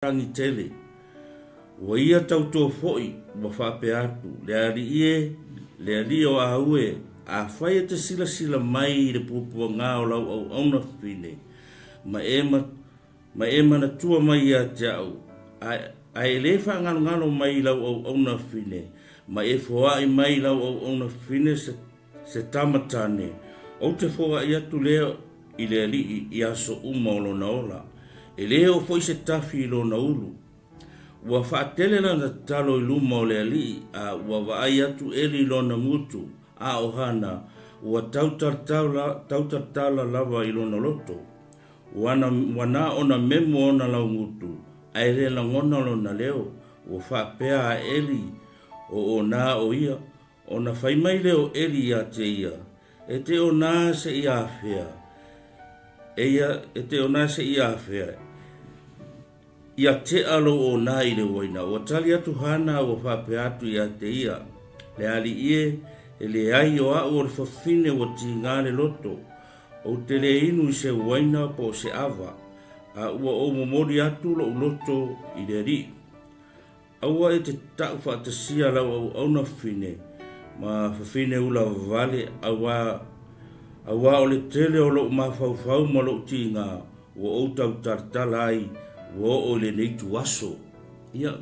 tangi tele. Wa ia tautua foi ma whape atu. Le ali o aue a whaia te sila mai le pupua ngā o lau au auna whine. Ma e mana tua mai a te au. A e le whangano mai lau au auna whine. Ma e whaai mai lau au auna whine se tamatane. O te whaai atu leo i le ali i aso umaulo na ola. E leo foi se tafi lo na ulu. Ua whaatele na talo i luma o le ali, a ua waai atu eli lo na mutu, a ohana, ua tautartala lava i lo na loto. Wana ona memo ona lau mutu, a ele la ngona lo na leo, ua whaapea a eli, o na o ia, ona whaimai leo eli a te ia, e te o na se ia awhea. E te o na se ia awhea. Ia te alo o nā i le waina. O tali atu hana o whape atu i a te ia. Le ali ie, e le ai o au o le whawhine o ti ngāre loto. O te le inu i se waina po se awa. A ua o momori atu lo loto i le ri. Aua e te tau whaatasia lau au auna whine. Ma whawhine ula vale awa o le tele o lo mawhauwhau ma lo ti ngā. O o tau tartala ai. Wo o le nei tu aso. Ia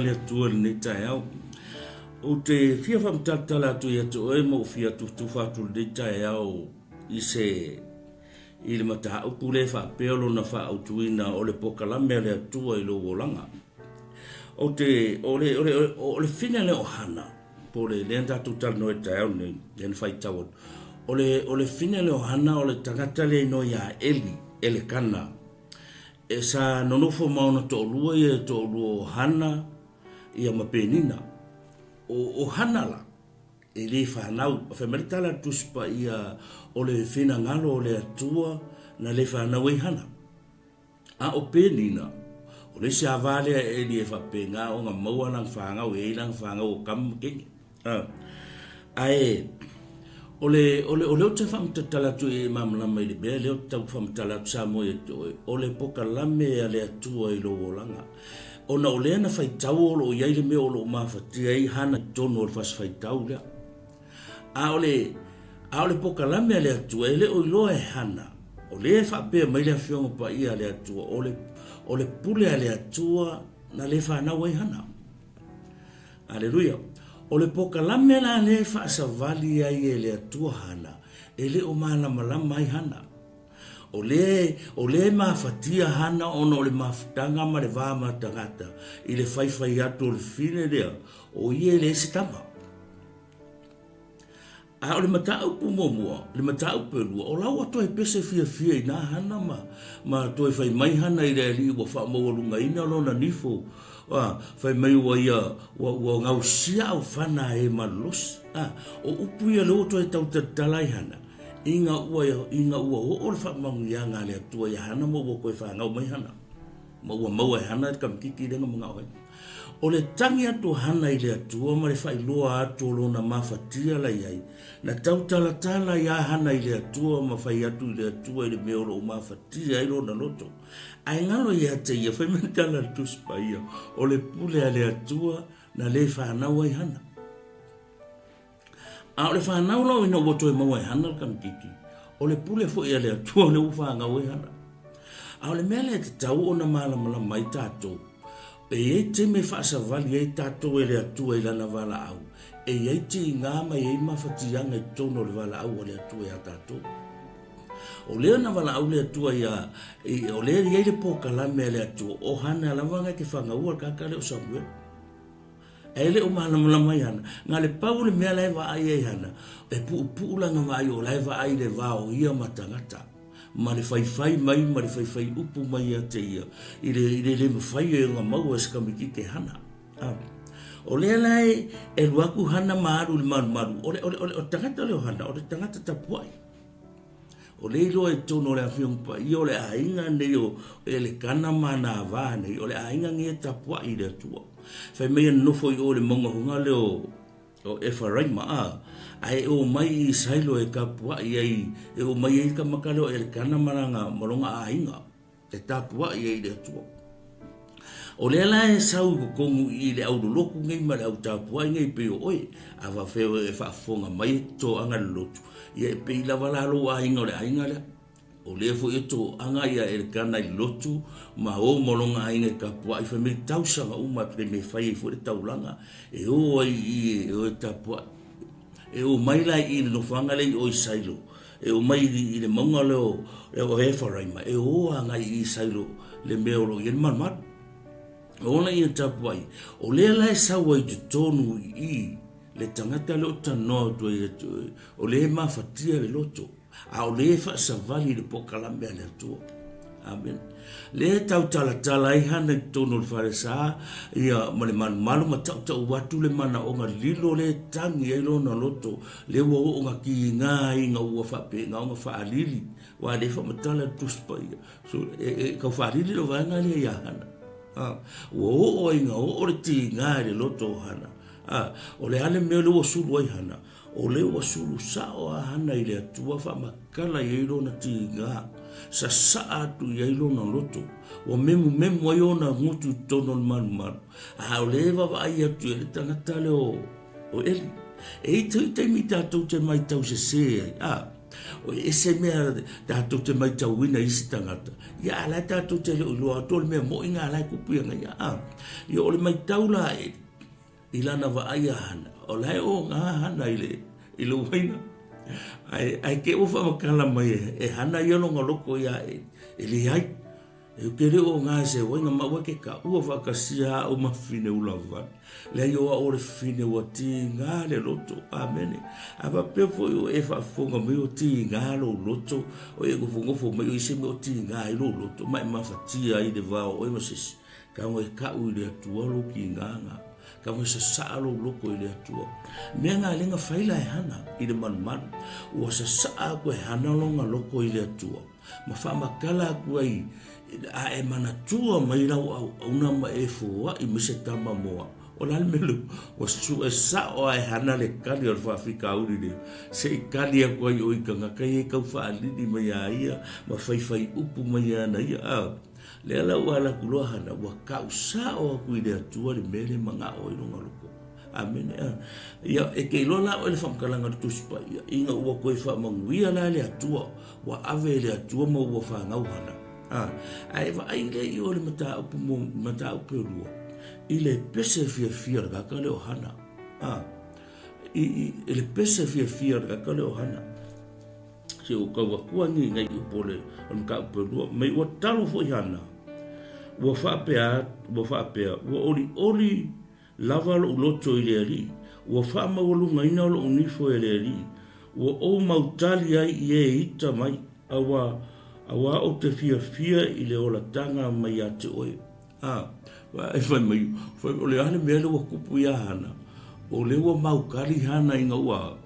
le tua le nei tai au. O te fia whamtatala atu ia tu oe mo fia tu whatu le nei tai au i le mata upu le wha peolo na wha autuina o le pokalame le atua i lo wolanga. O le fina le ohana po le lenta tu tal no e tai au nei le whai tawon. O le fina le ohana o le tangata le no ia ele kana. E sa nonofo mauna to lua ia to lua hana ia mapenina o hana la e le whanau a whameritala tuspa ia o le whina ngalo o le atua na le whanau i hana a o penina o le se avalea e li e whapenga o ngā maua lang whangau e lang whangau o kamu kengi O le o te whamtatala tu e mamlama i le bea, leo tau whamtatala tu sa mo e toi, o le poka lame a le atua i lo wolanga. O na o lea na whaitau o lo iai le mea o lo mawhatia i hana tono o le whas whaitau lea. A o le poka lame a le atua e le o iloa e hana. O le e whapea mai le whionga pa i a le atua, o le pule a le atua na le whanau e hana. Aleluia. O le poka lame la le whaasavali ai e le atua hana, e le o malama ai hana. O le mawhatia hana ono o le mawhatanga ma le vāma tangata, i le whaiwhai atu o le whine lea, o ie le se tama. A o le matau pumomua, le matau pelua, o lau ato e pese fia i nā hana ma toi whai mai hana i le ali ua whaamawarunga ina lona nifo, fai mai ua ia ua ngau sia au whana e malos. O upu ia leo toi tau tatalai hana. Inga ua o le whamangu ia ngā lea tua ia hana mo ua koe whangau mai hana. Ma ua maua e hana kam kiki renga mga oe. O le tangi atu hana i lea tua ma le whai loa atu o lona mawhatia lai ai. Na tau talatala ia hana i lea tua ma whai atu i lea tua i le meoro o mawhatia i lona loto. Ai ngalo ia te ia whai mentala tuspa ia. O le pule a lea tua na le whanau ai hana. A o le whanau lau ina wato e maua e hana kam kiki. O le pule fo ia lea tua le uwhangau e hana. A o le mea lea te tau o na malamala mai tātou. E te me whaasavali e tātou e lea tua i lana wala au. E te ngā mai e mawhatianga i tono le wala au o lea tua i a tātou. O lea na wala au lea tua ia, o lea i eile pōka lame lea tua, o hana lawanga ke whangaua kaka leo Samuel. E le o malamala i hana, ngā le pau le mea lai wa ai e hana, e puulanga mai o lai wa ai le wao ia matangata. Ma le whai mai, ma le whai upu mai a te ia, i le mawhai e ngā maua skamiki ke hana. O lea lai e luaku hana maaru le maru, o tangata leo hana, o le tangata tapuai. O le ilo e tono le awhiong pa i o le ainga nei o le kana mana vāne, o le ainga nge tapua i le atua. Whai mea nofo i o le monga hunga leo o Efaraima ai o mai i sailo e kapua i ai, e o mai e ka makaleo e le kana maranga maronga ainga, e tapua i ai le atua. O le la e sau ko kongu I le au loku ngai ma le au tapua ngai pe o oi ava feo e whaafonga mai to anga le lotu. Ia e pe la valalo a inga le ainga le. O le fo eto anga ia e kana I lotu ma o molonga inga ka pua I whamei tausanga uma pe me whai e fo le taulanga. E o ai I e o e tapua. E o mai lai I le no whanga le o I sailo. E o mai I le maunga leo e o e wharaima. E o anga I sailo le meolo I le manmat. Ona ia tapua I. O le lai sawa I te tonu I le tangata le o tanoa tu e o le mawhatia le loto. A o le whaasavali le pokalame le atua. Amen. Le tau tala I hana I tono le wharesa ia ma le malu ma tau watu le mana o ngā lilo le tangi e lo na loto le ua o ngā ki ngā I ngā ua whape ngā o ngā whaalili wa le whamatala tuspa ia. So kau whaalili lo vanga le ia hana. Ua o inga o le ti ngā le loto hana. O le hane mea le ua sulu ai hana. O le ua sulu sao a hana I le atua whamakala I eiro na ti ngā. Sa atu I eiro na loto. O memu ai o na ngutu tono le manu. O le eva wa ai atu e le tangata le o eli. E I te mi tātou te mai tau se se ai. O e se mea tātou te mai tau wina isi tangata. Ia alai tātou te le uloa tole mea mo inga alai kupuanga ia. Ia o le mai tau la e ilana wa ai hana. O lai o ngā hana I le uhaina. Ai ke ufa makala mai e hana I alonga loko ia e le ai. E kere o ngā se wainga maua ke ka ua whakasia o mawhine ulawan. Le ai oa o le whine ua ti ngā le loto. Amen. Aba pefo I o e whaafonga mai o ti ngā lo loto. O e ngofo mai o ise mai o ti ngā I lo loto. Mai mawhatia I le vao o e masisi. Ka ngoi ka ui le atua lo ki ngā. Ka ngoi sa saa lo loko I le atua. Mea ngā lenga whaila e hana I le manu. Ua sa saa koe hana longa loko I le atua. Ma whamakala koe a e manatua mai rau au una ma e fua I mise tama moa. O lal melu o su e sa o e hana le kani o whaafika uri le. Se I kani a koe o I kangakai e kau whaalini mai a ia. Ma whai upu mai a na ia. Le ala ua ala kuloa hana ua kau sa o aku I le atua le mele manga o I runga loko. Amen. Ia e ke ilola o le whamkalanga le tuspa. Inga ua koe whamanguia la le atua. Wa ave le atua ma ua whangau hana. Ai va ai le I o le mata upu rua. I le pese fia ka le o hana. I le pese fia ka le o hana. Se o kaua kuangi ngai upo le ka upu rua. Mai ua talo fo I hana. Ua whaapea, ua oli lava lo loto I le ali. Ua whaamawalunga ina lo unifo I le ali. Ua o mautali ai I e ita mai. Awa o te fia I le ola tanga mai a te oe. E whai mai, o le ane mea le ua kupu ia hana. O le ua maukari hana inga ua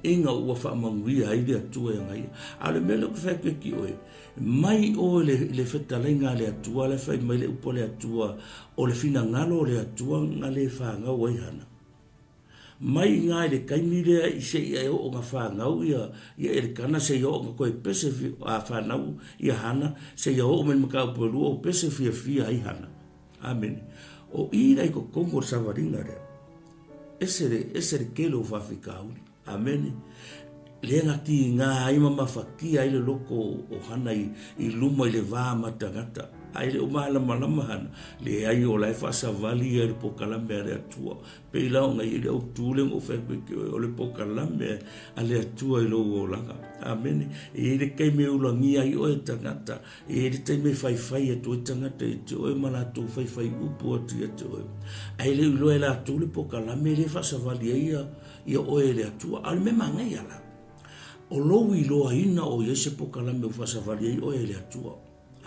whaamanguia I le atua ia ngai. A le mea le kufeke ki oe. Mai o le whetalenga le atua, le whai mai le upo le atua, o le fina ngalo le atua nga le whaangau ai hana. Mai ngā le kaimirea I se ia o ngā whāngau ia e le kana se ia o ngā koe pese a whānau ia hana se ia o men makau pērua o pese fia ai hana. Amen. O I rai ko kongo savaringa rea. Ese re kelo whawhikauri. Amen. Le ngati ngā aima mawhakia I le loko o hana I luma I le vā matangata. Ai le o malama hana. Le ai o lai whaasavali I le pokalame a le atua. Pei lao ngai I le au tūleng o whekwe o le pokalame a le atua I lo o langa. Amen. E le kei me ulangi ai o e tangata. E le tei me whai atu e tangata e te oe malato whai upu atu e te oe. Ai le ulo e la atu le pokalame le whaasavali ia o e le atua. Ale me mangai ala. O lou I loa ina o iese pokalame o whaasavali ai o e le atua.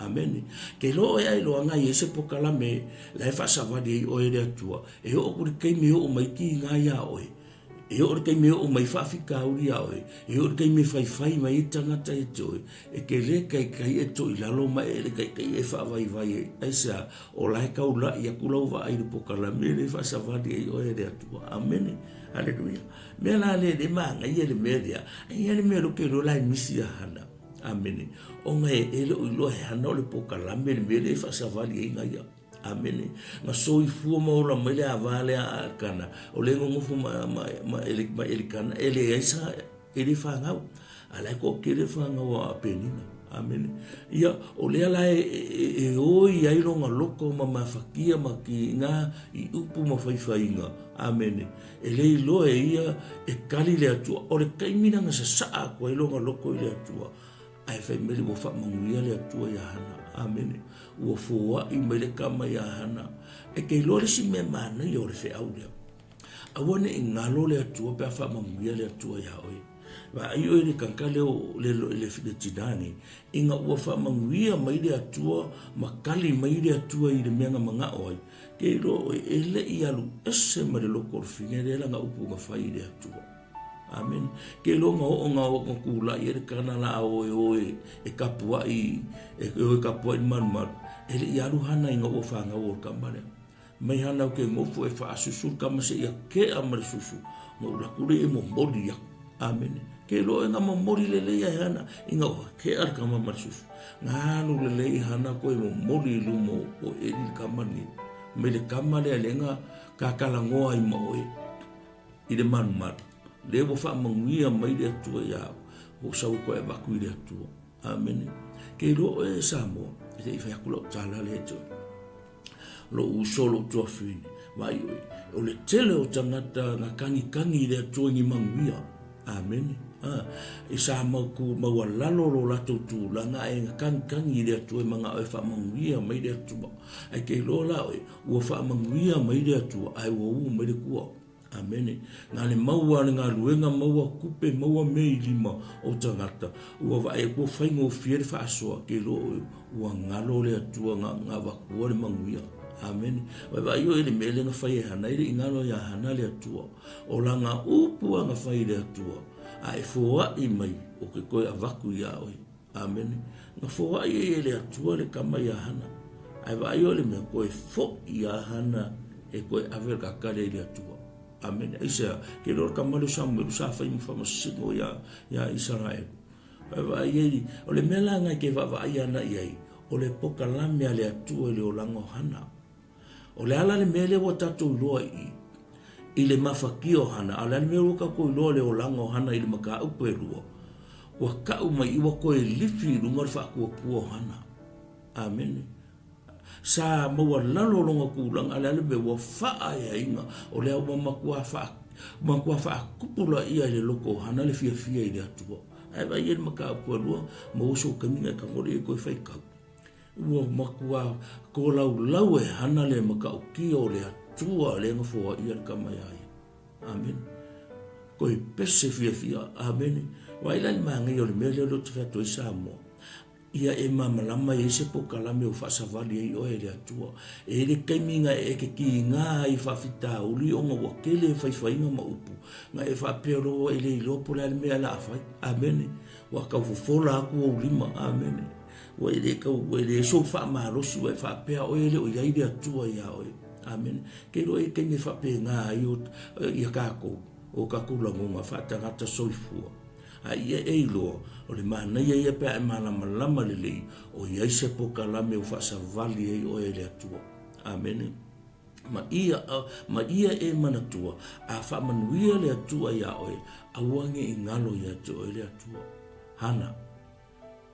Amen. Ke lo e ai loanga I ese pokalame la e whaasawari o e rea tua. E o kuri kei meo o mai ki ngā ia oe. E o kei meo o mai whaafika uri a oe. E o kei me whai mai I tangata e te oe. E ke le kai e to I lalo mai e le kai e whaavai e. Aisa o lai kau la I akulau wa ai le pokalame le whaasawari o e rea tua. Amen. Hallelujah. Mea la le maanga I ele mea rea. I ele mea lo ke lo lai misi a hana. Amen. O ngai ele o ilo he hana o le pokalame le mele whaasawari e ngai ia. Amen. Nga soi fu mo la mele avale kana. Ole ngofu ma elikana ele isa ele fangau. Ala ko kele fangau a penina. Amen. Ia ole ala oi ai longa loko ma mafakia maki nga I upu ma faifainga. Amen. Ele lo ia e kali le atua ole kaimina nga sa ko ai longa loko le atua. Ai fai mele mo fa manguia le atua ya hana. Amen. Ua fua I mele kama ya hana. E kei lore si me mana I ore fe au lea. Awane I ngalo le atua pe a fa manguia le atua ya oi. Wa ai oi le kankale o le fide tidani. Inga ua fa manguia mai le atua, makali mai le atua I le meanga manga oi. Kei lo ele I alu ese ma le loko orfine le langa upu nga fai le atua. Amen. Ke longa o nga kula I le kana la oe e kapua I man ele I alu hana inga o whanga o kamare. Mai hana ke ngofu e wha susu kama se ia ke amare susu. Nga ura kure e mo mori ya. Amen. Ke lo nga mo mori lele ia hana inga o ke ar kama mare susu. Nga hanu lele hana ko e mo mori lumo o eri kamani. Me le kamare alenga kakalangoa I ma oe. I le man. Le wo fa manguia mai le atua ia o sau ko e baku le atua. Amen. Ke lo e samo e fa kulo tala le to. Lo usolo to fini. Mai o le tele o tangata na kangi le atua ni manguia. Amen. E sa ku mawalalo lo lato tu la nga e kangi le atua manga e fa manguia mai le atua. Ai ke lo la o fa manguia mai le atua ai wo mai le kuo. Amen. Nga le maua nga luenga maua kupe maua mei lima o tangata. Ua wa e ko whaingo fiere wha asoa ke lo ua ngalo le atua nga wakua le manguia. Amen. Wa io ele mele nga whai e hana ele ingalo ya hana le atua. O la nga upua nga whai le atua. A e fua I mai o ke koe a waku ia oi. Amen. Nga fua I le atua le kama ya hana. Ai wa io ele mea koe fo ia hana e koe aver kakare le atua. Amen. Isa ke lor kamalu Samuel sa fa mo singo ya Israel. Va yeli o le mela nga ke va ia na ia. O le poka lame ale atu le o lango hana. O le ala le mele wa tatu loa I le mafakio hana. Ala le mele ka ko loa le o lango hana I le maka upe lua. Wa ka mai iwa ko e lifi lunga fa ko hana. Amen. Sa maua lalo longa kulang ala le wa faa ya inga o le au makua faa kupula ia le loko hana le fia I le atua ai vai ele maka apua ma uso kaminga ka ngore ko fai ka ua makua ko lau e hana le maka o ki o le atua le nga fo ia ka mai ai. Amen. Ko I pese fia amen. Wa ila mangi o le mele lo te to isa mo ia e mamalama e se po kalame o fasavali e o ele atua. E le kaiminga e ke ki ngā I whawhita uli o ngā wakele e whaiwhainga ma upu. Nga e whapero e le ilopo le mea la awhai. Amen. Wa kau fufola aku o lima. Amen. Wa e le kau e le so wha marosi wa e whapea o ele o iai le atua ia oe. Amen. Ke lo e kei me whape ngā I a kako o kakulango ngā whatangata soifua. A ia e loa o le mana ia pe e malama lelei o ia se po kalame o fasavali e o ele atua. Amen. Ma ia e manatua a fa manuia le atua ia oe awange I ngalo ia te o ele atua. Hana.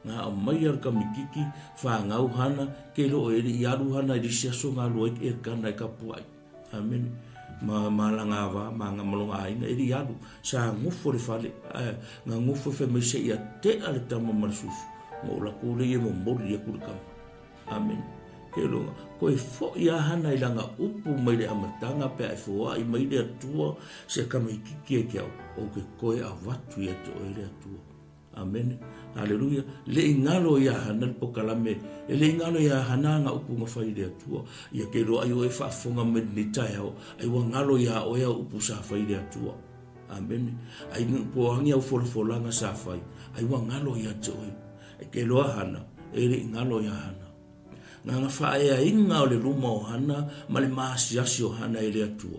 Nga a mai ar ka mikiki fa ngau hana ke lo o ele iaru hana I siaso ngalo e kana ka puai. Amen. Malanga va manga malonga ina eri adu sa ngofo le fale nga ngofo fe me se ia te ale tama marsus mo la kule ye mo mori ye kulka. Amen. Kelo ko e fo ia hana I langa upu mai le amatanga pe ai fo ai mai le atua se kama I kiki e kia o ke koe a watu ia te oile atua. Amen. Haleluya. Le ingalo ia hana po kalame. Le ingalo ia hana nga upu mawhai le atua. Ia ke roa ai o e whaafonga me ni tai au. Ai wa ngalo ia o ea upu sa whai le atua. Amen. Ai po hangi au folanga sa whai. Ai wa ngalo ia te oi. Ai ke roa hana. E le ingalo ia hana. Nga whae a inga o le luma o hana. Ma le maasi asi o hana e le atua.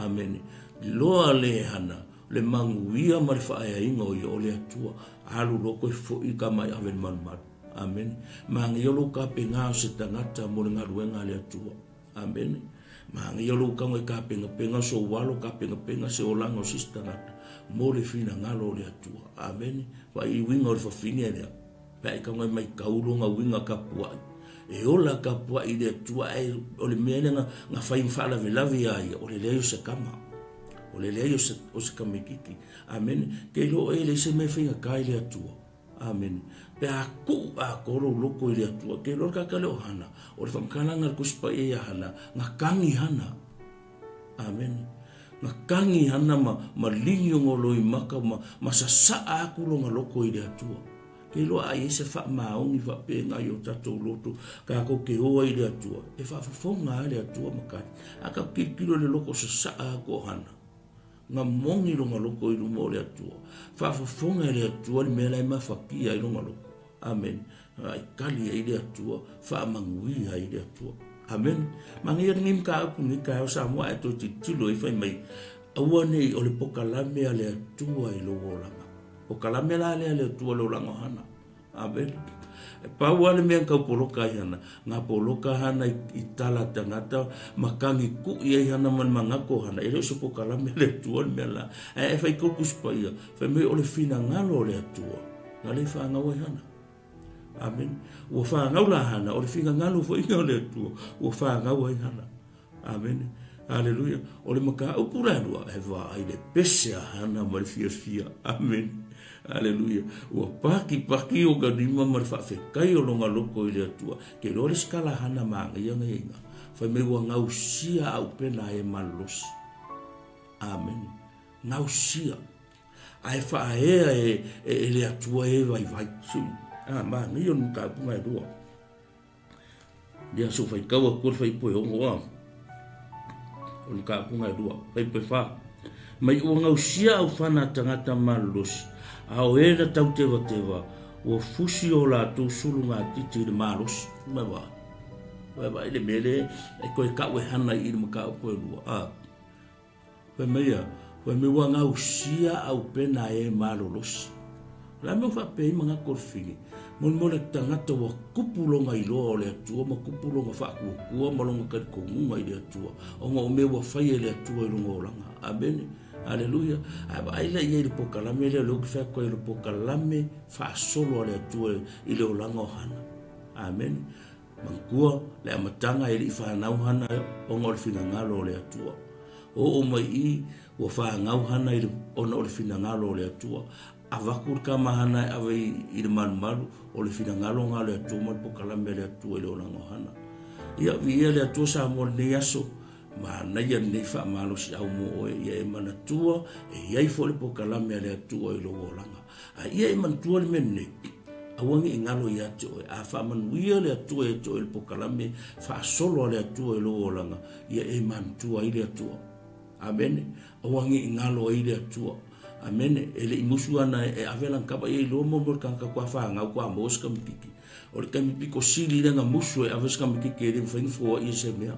Amen. Loa le hana. Le manguia ma le whae a inga o ia o le atua. Halu loko I fo I ka mai awen man. Amen. Ma ngiolo ka pe ngā o se tangata mo le ngā ruenga le atua. Amen. Mangi yolo ka ngai ka penga so walo ka penga se olango sistanga. Mo le fina ngalo le atua. Amen. Wa I winga o fa fini ele. Pa ka ngai mai kaulo nga winga ka pua. E ola ka pua I le atua e o le mele nga fai mfala velavi ai o le leo se kama. O le leo se kamikiki. Amen. Ke lo e le se me finga ka le atua. Amen. Pe aku a koro loko I le atua. Ke lo ka le ohana. O le whamkananga kuspa e hana. Nga kangi hana. Amen. Nga kangi hana ma linyo ngolo I maka ma sasaa aku lo nga loko I le atua. Ke lo a ese wha maongi wha pe ngai o tatou loto. Ka ko ke hoa I le atua. E wha whafonga le atua makari. Aka kikilo le loko sasaa ako hana. Nga mongi lo nga loko I lumo le atua. Whafonga le atua ni mea lai mawhakia I lo nga loko. Amen. Ai kali I le atua. Whamangui I le atua. Amen. Mangia ngim ka aku ni ka o Samoa e to titilo I whai mai. Aua nei o le pokalame a le atua I lo langa. Pokalame la le atua lo langa hana. Amen. E pau ale mea kau poloka I hana. Nga poloka hana I tala tangata. Makangi ku I hana man mangako hana. E leo so pokalame le atua ni mea la. E whai kokus pa ia. Whai mei o le fina ngalo le atua. Nga le whaangawa hana. Amen. Ua whaangau la hana. O le finga ngalo fo inga o le atua. Ua whaangau ai hana. Amen. Hallelujah. O le maka upura lua. E wa ai le pese a hana ma le fia. Amen. Hallelujah. Ua paki o ganima ma le whawhekai o longa loko I le atua. Ke lo le skala hana maanga ianga inga. Whai me ua ngau sia au pena e malos. Amen. Ngau sia. Ai whaea e le atua e vai. Ma ni yon ka punga dua. Dia so fai kawa kur fai po ongo wa. On ka punga dua. Fai pe fa. Mai o ngau sia au fana tangata malos. Ao era tau tewa. O fusi o la tu sulunga titi de malos. Ma wa. Wa ile mele e ko ka we hana I le maka po dua. Pe meia. Wa me wa ngau sia au pena e malos. La me fa pe manga korfini. Mon le tangata wa kupulonga I lo le atua ma kupulonga fa ku malonga ka ko ngai le atua o ngo me wa fai le atua I lo langa. Amen. Hallelujah. Ai la ye le pokalame le lo fa ko le pokalame fa solo le atua I le langa hana. Amen. Mangkua le amatanga I fa nau hana o ngo le fina ngalo le atua. O mai I wa fa ngau hana I ono le fina ngalo le atua. Avakur ka mahana ave I le malu o le fina ngalo le atua ma pokalame le atua I le olango hana. Ia via le atua sa mo ne aso ma na ia ne fa malo si au mo ia e manatua e ia I fo le pokalame le atua I lo olanga. A ia e manatua le mene awangi ngalo ia te o a fa manuia le atua e to le pokalame fa solo le atua I lo olanga. Ia e manatua I le atua. Amen. Awangi ngalo I le atua. Amen. Ele imusu ana e avela kapa e lo mo kan ka kwa fa nga kwa mo ska miki. O le kami piko sili le nga musu e aveska miki ke le fa info I se me.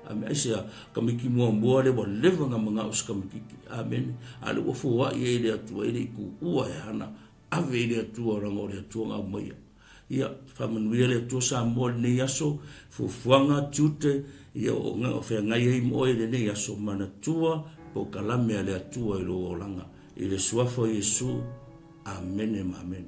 Amen. Sia kamiki mo mo le bo le nga mga uska miki. Amen. Ale wo fo wa e le atu e le ku ua e hana. Ave le atu ora ngo le atu nga mai. Ia fa manuia le atu sa mo ne yaso fu fuanga tute ia o nga o fe nga ye mo e le ne yaso mana tua po kalame le atu I lo langa. I le suafo Yesu. Amen. Amen.